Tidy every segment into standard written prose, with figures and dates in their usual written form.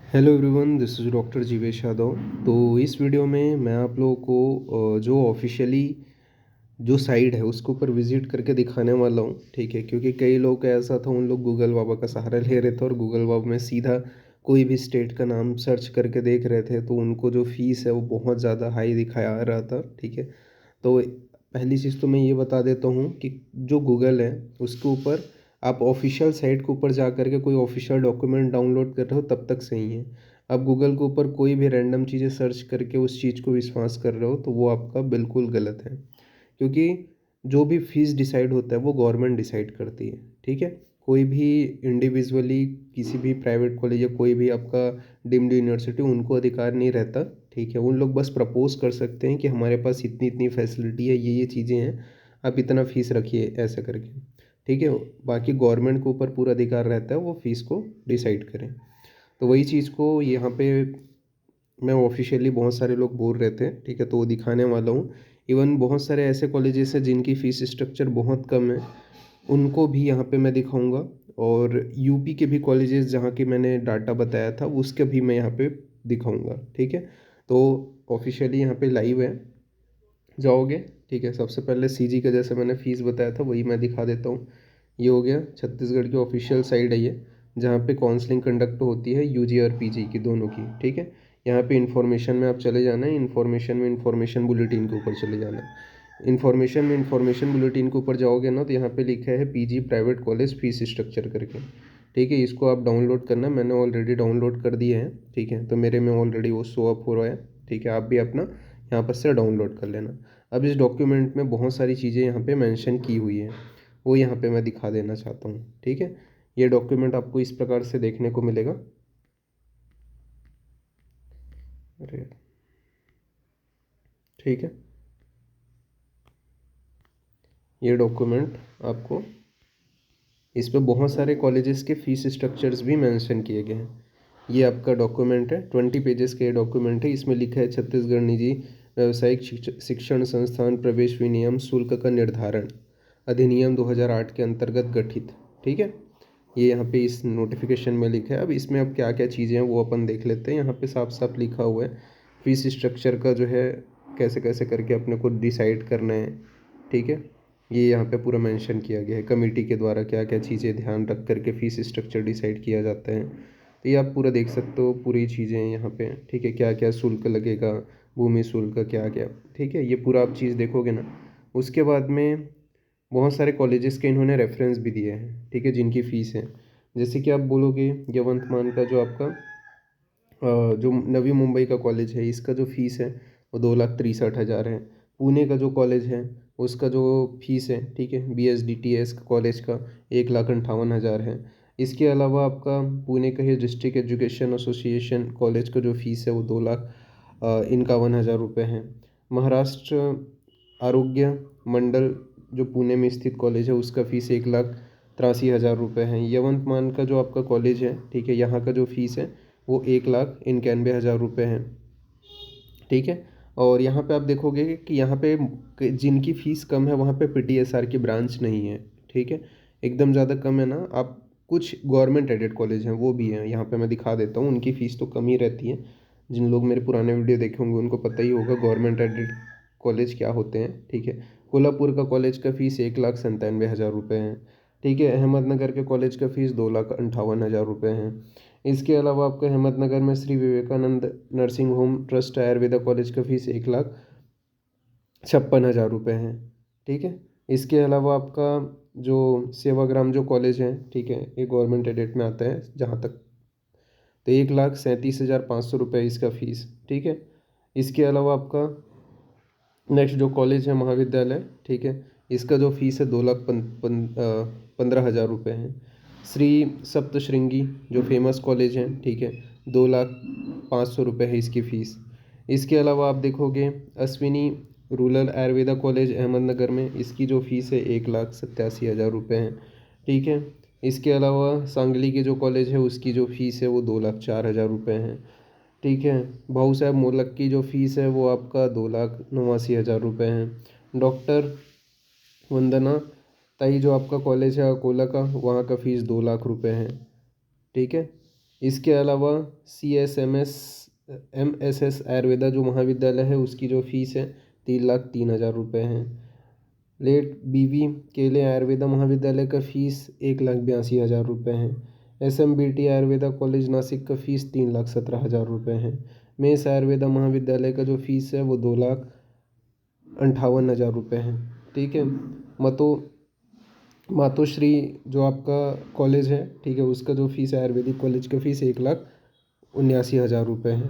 Hello everyone, this is doctor Jeevesh Yadav. तो इस video में मैं आप लोगों को जो ऑफिशियली जो साइट है उसके ऊपर विज़िट करके दिखाने वाला हूँ, ठीक है। क्योंकि कई लोग का ऐसा था, उन लोग गूगल बाबा का सहारा ले रहे थे और गूगल बाबा में सीधा कोई भी स्टेट का नाम सर्च करके देख रहे थे, तो उनको जो फ़ीस है वो बहुत ज़्यादा हाई दिखाया रहा था, ठीक है। तो पहली चीज़ तो मैं ये बता देता हूँ कि जो गूगल है उसके ऊपर आप ऑफिशियल साइट के ऊपर जा कर के कोई ऑफिशियल डॉक्यूमेंट डाउनलोड कर रहे हो तब तक सही है। आप गूगल के ऊपर कोई भी रैंडम चीज़ें सर्च करके उस चीज़ को विश्वास कर रहे हो तो वो आपका बिल्कुल गलत है। क्योंकि जो भी फीस डिसाइड होता है वो गवर्नमेंट डिसाइड करती है, ठीक है। कोई भी इंडिविजुअली किसी भी प्राइवेट कॉलेज या कोई भी आपका डीम्ड यूनिवर्सिटी, उनको अधिकार नहीं रहता, ठीक है। उन लोग बस प्रपोज कर सकते हैं कि हमारे पास इतनी इतनी फैसिलिटी है, ये चीज़ें हैं, आप इतना फ़ीस रखिए ऐसा करके, ठीक है। बाकी गवर्नमेंट के ऊपर पूरा अधिकार रहता है, वो फ़ीस को डिसाइड करें। तो वही चीज़ को यहाँ पे मैं ऑफिशियली बहुत सारे लोग बोल रहे थे, ठीक है, तो वो दिखाने वाला हूँ। इवन बहुत सारे ऐसे कॉलेजेस हैं जिनकी फ़ीस स्ट्रक्चर बहुत कम है, उनको भी यहाँ पे मैं दिखाऊंगा। और यूपी के भी कॉलेजेस जहाँ की मैंने डाटा बताया था उसके भी मैं यहाँ पे दिखाऊंगा, ठीक है। तो ऑफिशियली यहाँ पे लाइव है, जाओगे, ठीक है। सबसे पहले सीजी का जैसे मैंने फ़ीस बताया था वही मैं दिखा देता हूँ। ये हो गया छत्तीसगढ़ की ऑफिशियल साइट है ये, जहाँ पे काउंसलिंग कंडक्ट होती है यूजी और पीजी की दोनों की, ठीक है। यहाँ पे इन्फॉर्मेशन में आप चले जाना है, इन्फॉर्मेशन में इन्फॉर्मेशन बुलेटिन के ऊपर चले जाना है। इन्फॉर्मेशन में इन्फॉर्मेशन बुलेटिन के ऊपर जाओगे ना तो यहाँ पे लिखा है PG private college fees structure करके, ठीक है। इसको आप डाउनलोड करना, मैंने ऑलरेडी डाउनलोड कर दिए हैं, ठीक है। तो मेरे में ऑलरेडी वो शो अप हो रहा है, ठीक है। आप भी अपना यहाँ पर से डाउनलोड कर लेना। अब इस डॉक्यूमेंट में बहुत सारी चीज़ें यहाँ पे मेंशन की हुई हैं, वो यहाँ पे मैं दिखा देना चाहता हूँ, ठीक है। ये डॉक्यूमेंट आपको इस प्रकार से देखने को मिलेगा। अरे, ठीक है, ये डॉक्यूमेंट आपको, इस पे बहुत सारे कॉलेजेस के फीस स्ट्रक्चर्स भी मेंशन किए गए हैं। ये आपका डॉक्यूमेंट है, 20 पेजेस का ये डॉक्यूमेंट है। इसमें लिखा है छत्तीसगढ़ निजी व्यावसायिक शिक्षण संस्थान प्रवेश विनियम शुल्क का निर्धारण अधिनियम 2008 के अंतर्गत गठित, ठीक है। ये यहाँ पे इस नोटिफिकेशन में लिखा है। अब इसमें अब क्या क्या चीज़ें हैं वो अपन देख लेते हैं। यहाँ पे साफ साफ लिखा हुआ है फीस स्ट्रक्चर का जो है कैसे कैसे करके अपने को डिसाइड करना है, ठीक है। ये यहाँ पे पूरा मेंशन किया गया है कमेटी के द्वारा क्या क्या चीज़ें ध्यान रख करके फीस स्ट्रक्चर डिसाइड किया जाता है। तो ये आप पूरा देख सकते हो, पूरी चीज़ें यहाँ पे, ठीक है। क्या क्या शुल्क लगेगा, भूमि शुल्क क्या क्या, ठीक है। ये पूरा आप चीज़ देखोगे ना, उसके बाद में बहुत सारे कॉलेजेस के इन्होंने रेफरेंस भी दिए हैं, ठीक है, जिनकी फ़ीस है। जैसे कि आप बोलोगे यवंत मान का जो आपका जो नवी मुंबई का कॉलेज है, इसका जो फ़ीस है वो 2,63,000 है। पुणे का जो कॉलेज है उसका जो फ़ीस है, ठीक है, BSDTS कॉलेज का 1,58,000 है। इसके अलावा आपका पुणे का ही डिस्ट्रिक्ट एजुकेशन एसोसिएशन कॉलेज का जो फ़ीस है वो 2,51,000 रुपये है। महाराष्ट्र आरोग्य मंडल जो पुणे में स्थित कॉलेज है उसका फ़ीस 1,83,000 रुपये है। यवंतमान का जो आपका कॉलेज है, ठीक है, यहाँ का जो फ़ीस है वो 1,91,000 रुपये है, ठीक है। और यहाँ पे आप देखोगे कि यहाँ पे जिनकी फ़ीस कम है वहाँ पे PTSR की ब्रांच नहीं है, ठीक है। एकदम ज़्यादा कम है ना, आप कुछ गवर्नमेंट एडेड कॉलेज हैं वो भी हैं, यहाँ पे मैं दिखा देता हूँ, उनकी फ़ीस तो कम ही रहती है। जिन लोग मेरे पुराने वीडियो देखे होंगे उनको पता ही होगा गवर्नमेंट एडेड कॉलेज क्या होते हैं, ठीक है। कोल्हापुर का कॉलेज का फ़ीस 1,97,000 रुपये है, ठीक है। अहमदनगर के कॉलेज का फ़ीस 2,58,000 रुपये है। इसके अलावा आपका अहमदनगर में Shri Vivekanand nursing home trust Ayurveda college का फ़ीस 1,56,000 रुपये है, ठीक है। इसके अलावा आपका जो सेवाग्राम जो कॉलेज है, ठीक है, ये गवर्नमेंट एडेड में आता है जहाँ तक, तो 1,37,500 रुपये इसका फ़ीस, ठीक है। इसके अलावा आपका नेक्स्ट जो कॉलेज है महाविद्यालय, ठीक है, इसका जो फीस है 2,15,000 रुपये है। श्री सप्तशृंगी जो फेमस कॉलेज है, ठीक है, 2,05,000 रुपये है इसकी फ़ीस। इसके अलावा आप देखोगे अश्विनी रूरल आयुर्वेदा कॉलेज अहमदनगर में, इसकी जो फ़ीस है 1,87,000 रुपये है, ठीक है। इसके अलावा सांगली के जो कॉलेज है उसकी जो फ़ीस है वो 2,04,000 रुपये है, ठीक है। भाऊ साहब मोलक की जो फ़ीस है वो आपका 2,89,000 रुपये है। डॉक्टर वंदना ताई जो आपका कॉलेज है अकोला का, वहाँ का फ़ीस 2 लाख रुपये है, ठीक है। इसके अलावा CSMS आयुर्वेदा जो महाविद्यालय है उसकी जो फीस है 3,03,000 रुपये है। लेट BV केले आयुर्वेदा महाविद्यालय का फ़ीस 1,82,000 रुपये है। SMBT आयुर्वेदा कॉलेज नासिक का फ़ीस 3,17,000 रुपये है। मेस आयुर्वेदा महाविद्यालय का जो फ़ीस है वो 2,58,000 रुपये है। ठीक है। मातोश्री जो आपका कॉलेज है, ठीक है, उसका जो फ़ीस है आयुर्वेदिक कॉलेज का फ़ीस 1,79,000 रुपये है।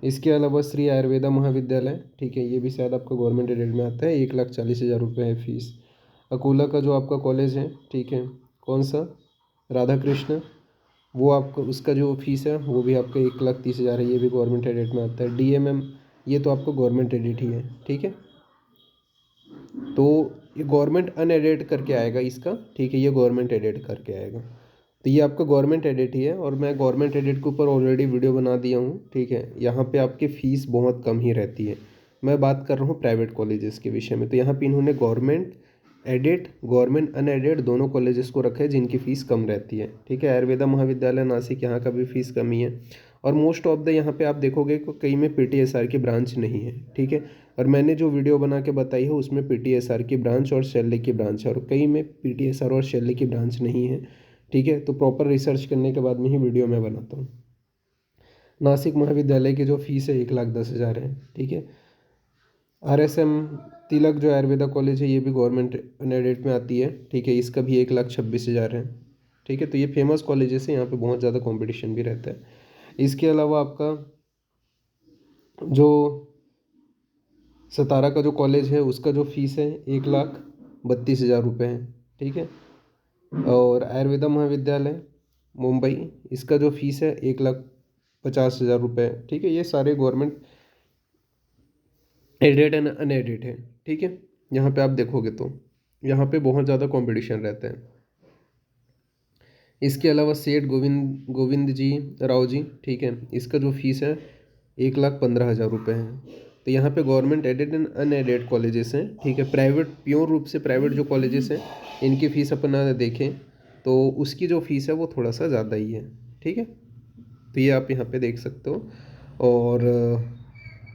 इसके अलावा श्री आयुर्वेदा महाविद्यालय, ठीक है, ये भी शायद आपका गवर्नमेंट एडेड में आता है, 1,40,000 रुपये है फीस। अकोला का जो आपका कॉलेज है, ठीक है, कौन सा, राधा कृष्ण, वो आपका उसका जो फीस है वो भी आपका 1,30,000 है, ये भी गवर्नमेंट एडेड में आता है। DMM ये तो आपका गवर्नमेंट एडेड ही है। ठीक है, तो ये गवर्नमेंट अनएडेड करके आएगा इसका, ठीक है, ये गवर्नमेंट एडेड करके आएगा। तो ये आपका गवर्नमेंट एडेड ही है और मैं गवर्नमेंट एडेड के ऊपर ऑलरेडी वीडियो बना दिया हूँ। ठीक है, यहाँ पे आपकी फ़ीस बहुत कम ही रहती है। मैं बात कर रहा हूँ प्राइवेट कॉलेजेस के विषय में। तो यहाँ पे इन्होंने गवर्नमेंट एडेड, गवर्नमेंट अनएडेड दोनों कॉलेजेस को रखा है जिनकी फ़ीस कम रहती है। ठीक है, आयुर्वेदा महाविद्यालय नासिक, यहाँ का भी फ़ीस कम ही है। और मोस्ट ऑफ द यहाँ पे आप देखोगे कि कई में PTSR की ब्रांच नहीं है। ठीक है, और मैंने जो वीडियो बना के बताई है उसमें PTSR की ब्रांच और शैल्य की ब्रांच है, और कई में PTSR और शैल्य की ब्रांच नहीं है। ठीक है, तो प्रॉपर रिसर्च करने के बाद में ही वीडियो मैं बनाता हूँ। नासिक महाविद्यालय की जो फीस है 1,10,000 है। ठीक है, RSM तिलक जो आयुर्वेदा कॉलेज है ये भी गवर्नमेंट एडेड में आती है। ठीक है, इसका भी 1,26,000 है। ठीक है, तो ये फेमस कॉलेजेस है, यहाँ पे बहुत ज़्यादा कंपटीशन भी रहता है। इसके अलावा आपका जो सतारा का जो कॉलेज है उसका जो फीस है 1,32,000 रुपये है। ठीक है, और आयुर्वेदा महाविद्यालय मुंबई, इसका जो फीस है 1,50,000 रुपये। ठीक है, ये सारे गवर्नमेंट एडेड एंड अनएडेड है। ठीक है, यहाँ पे आप देखोगे तो यहाँ पे बहुत ज़्यादा कंपटीशन रहता है। इसके अलावा सेठ गोविंद जी राव जी, ठीक है, इसका जो फीस है 1,15,000 रुपये है। तो यहाँ पे government aided and unaided colleges हैं। ठीक है, प्राइवेट, प्योर रूप से प्राइवेट जो कॉलेजेस हैं इनकी फ़ीस अपना देखें तो उसकी जो फ़ीस है वो थोड़ा सा ज़्यादा ही है। ठीक है, तो ये आप यहाँ पे देख सकते हो। और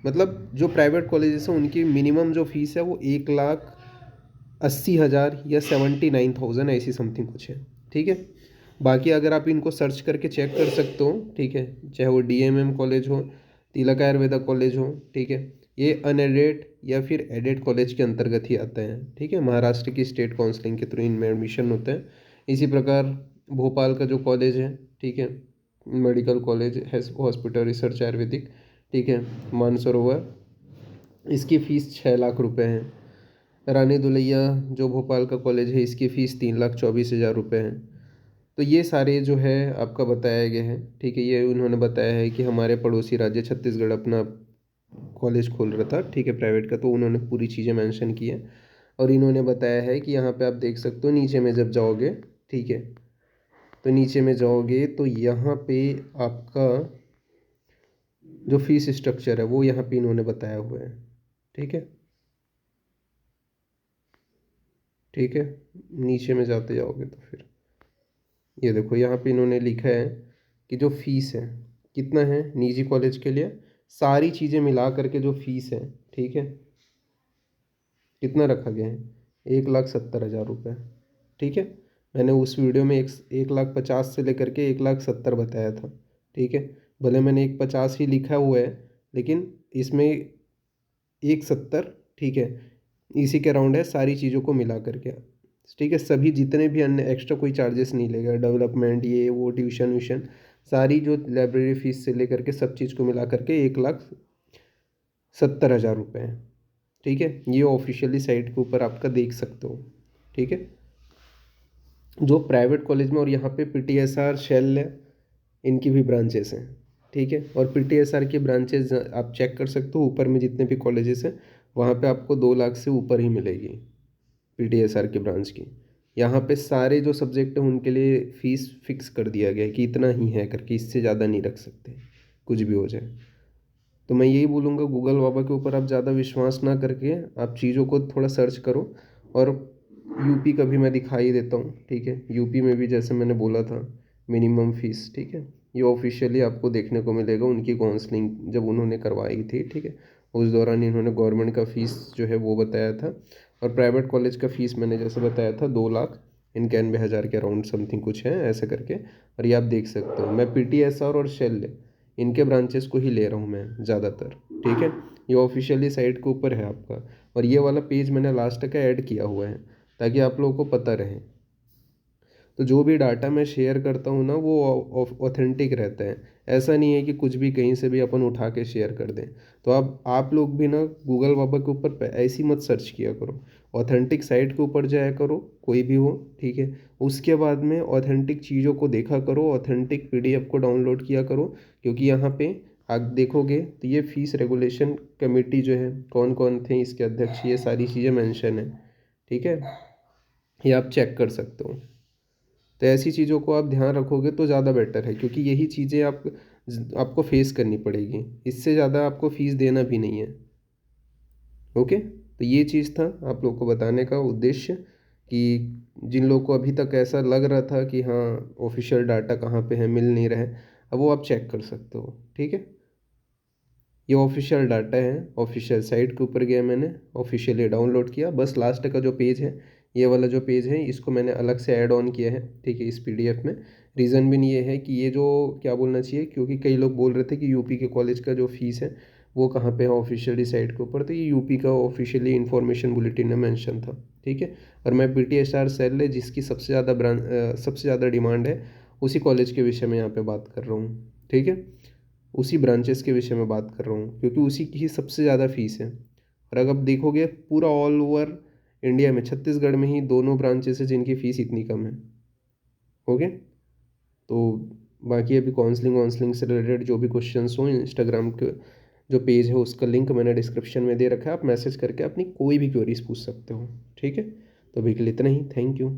मतलब जो प्राइवेट कॉलेजेस हैं उनकी मिनिमम जो फ़ीस है वो 1,80,000 या 79,000 ऐसी समथिंग कुछ है। ठीक है, बाकी अगर आप इनको सर्च करके चेक कर सकते हो, ठीक है, चाहे वो DMM कॉलेज हो, तिलक आयुर्वेदा कॉलेज हो, ठीक है, ये अनएडेड या फिर एडेड कॉलेज के अंतर्गत ही आते हैं। ठीक है, महाराष्ट्र की स्टेट काउंसलिंग के थ्रू इनमें एडमिशन होते हैं। इसी प्रकार भोपाल का जो कॉलेज है, ठीक है, मेडिकल कॉलेज है, हॉस्पिटल रिसर्च आयुर्वेदिक, ठीक है, मानसरोवर, इसकी फ़ीस 6 लाख रुपए है। रानी दुलैया जो भोपाल का कॉलेज है इसकी फ़ीस 3,24,000 रुपये है। तो ये सारे जो है आपका बताया गया है। ठीक है, ये उन्होंने बताया है कि हमारे पड़ोसी राज्य छत्तीसगढ़ अपना कॉलेज खोल रहा था, ठीक है, प्राइवेट का, तो उन्होंने पूरी चीज़ें मेंशन की है। और इन्होंने बताया है कि यहाँ पे आप देख सकते हो नीचे में जब जाओगे, ठीक है, तो नीचे में जाओगे तो यहाँ पे आपका जो फीस स्ट्रक्चर है वो यहाँ पे इन्होंने बताया हुआ है। ठीक है, ठीक है, नीचे में जाते जाओगे तो फिर ये देखो यहाँ पे इन्होंने लिखा है कि जो फीस है कितना है निजी कॉलेज के लिए, सारी चीज़ें मिला करके जो फीस है, ठीक है, कितना रखा गया है, 1,70,000 रुपये। ठीक है, मैंने उस वीडियो में 1,50,000 से लेकर के 1,70,000 बताया था। ठीक है, भले मैंने 1,50,000 ही लिखा हुआ है लेकिन इसमें 1,70,000, ठीक है, इसी के अराउंड है सारी चीज़ों को मिला करके। ठीक है, सभी जितने भी अन्य एक्स्ट्रा कोई चार्जेस नहीं लेगा, डेवलपमेंट ये वो ट्यूशन व्यूशन, सारी जो लाइब्रेरी फीस से लेकर के सब चीज़ को मिला करके 1,70,000 रुपये है। ठीक है, ये ऑफिशियली साइट के ऊपर आपका देख सकते हो। ठीक है, जो प्राइवेट कॉलेज में, और यहाँ पे PTSR शैल्य इनकी भी ब्रांचेस हैं। ठीक है, और PTSR की ब्रांचेस आप चेक कर सकते हो, ऊपर में जितने भी कॉलेजेस हैं वहाँ पे आपको 2 लाख से ऊपर ही मिलेगी PTSR की ब्रांच की। यहाँ पे सारे जो सब्जेक्ट हैं उनके लिए फ़ीस फिक्स कर दिया गया है कि इतना ही है करके, इससे ज़्यादा नहीं रख सकते, कुछ भी हो जाए। तो मैं यही बोलूँगा, गूगल बाबा के ऊपर आप ज़्यादा विश्वास ना करके आप चीज़ों को थोड़ा सर्च करो। और यूपी का भी मैं दिखा ही देता हूँ। ठीक है, यूपी में भी जैसे मैंने बोला था मिनिमम फ़ीस, ठीक है, ये ऑफिशियली आपको देखने को मिलेगा उनकी काउंसलिंग जब उन्होंने करवाई थी, ठीक है। उस दौरान इन्होंने गवर्नमेंट का फ़ीस जो है वो बताया था, और प्राइवेट कॉलेज का फ़ीस मैंने जैसे बताया था 2,91,000 के अराउंड समथिंग कुछ है ऐसे करके। और ये आप देख सकते हो, मैं PTSR और शेल इनके ब्रांचेस को ही ले रहा हूँ मैं ज़्यादातर, ठीक है। ये ऑफिशियली साइट के ऊपर है आपका, और ये वाला पेज मैंने लास्ट का ऐड किया हुआ है ताकि आप लोगों को पता रहे। तो जो भी डाटा मैं शेयर करता हूँ ना वो ऑथेंटिक रहता है। ऐसा नहीं है कि कुछ भी कहीं से भी अपन उठा के शेयर कर दें। तो आप लोग भी ना गूगल बाबा के ऊपर ऐसी मत सर्च किया करो, ऑथेंटिक साइट के ऊपर जाया करो, कोई भी हो, ठीक है। उसके बाद में ऑथेंटिक चीज़ों को देखा करो, ऑथेंटिक PDF को डाउनलोड किया करो। क्योंकि यहाँ पे आप देखोगे तो ये फीस रेगुलेशन कमेटी जो है, कौन कौन थे इसके अध्यक्ष, ये सारी चीज़ें मेंशन है, ठीक है। ये आप चेक कर सकते हो। तो ऐसी चीज़ों को आप ध्यान रखोगे तो ज़्यादा बेटर है, क्योंकि यही चीज़ें आपको फेस करनी पड़ेगी, इससे ज़्यादा आपको फीस देना भी नहीं है। ओके, तो ये चीज़ था आप लोग को बताने का उद्देश्य, कि जिन लोगों को अभी तक ऐसा लग रहा था कि हाँ ऑफिशियल डाटा कहाँ पे है, मिल नहीं रहा है, अब वो आप चेक कर सकते हो, ठीक है। ये ऑफिशियल डाटा है, ऑफिशियल साइट के ऊपर गया मैंने, ऑफिशियली डाउनलोड किया। बस लास्ट का जो पेज है, ये वाला जो पेज है, इसको मैंने अलग से ऐड ऑन किया है, ठीक है, इस PDF में। रीज़न भी ये है कि ये जो क्या बोलना चाहिए, क्योंकि कई लोग बोल रहे थे कि यूपी के कॉलेज का जो फीस है वो कहाँ पे है ऑफिशियली साइट के ऊपर, तो ये यूपी का ऑफिशियली इन्फॉर्मेशन बुलेटिन में मेंशन था, ठीक है। और मैं PTSR सेल है जिसकी सबसे ज़्यादा सबसे ज़्यादा डिमांड है, उसी कॉलेज के विषय में यहाँ पे बात कर रहा हूँ, ठीक है। उसी ब्रांचेस के विषय में बात कर रहा हूँ, क्योंकि उसी की ही सबसे ज़्यादा फीस है। और अगर आप देखोगे पूरा ऑल ओवर इंडिया में छत्तीसगढ़ में ही दोनों ब्रांचेस है जिनकी फ़ीस इतनी कम है। ओके, तो बाकी अभी काउंसलिंग वाउंसलिंग से रिलेटेड जो भी क्वेश्चंस हो, इंस्टाग्राम के जो पेज है उसका लिंक मैंने डिस्क्रिप्शन में दे रखा है, आप मैसेज करके अपनी कोई भी क्वेरीज पूछ सकते हो, ठीक है। तो अभी के लिए इतना ही, थैंक यू।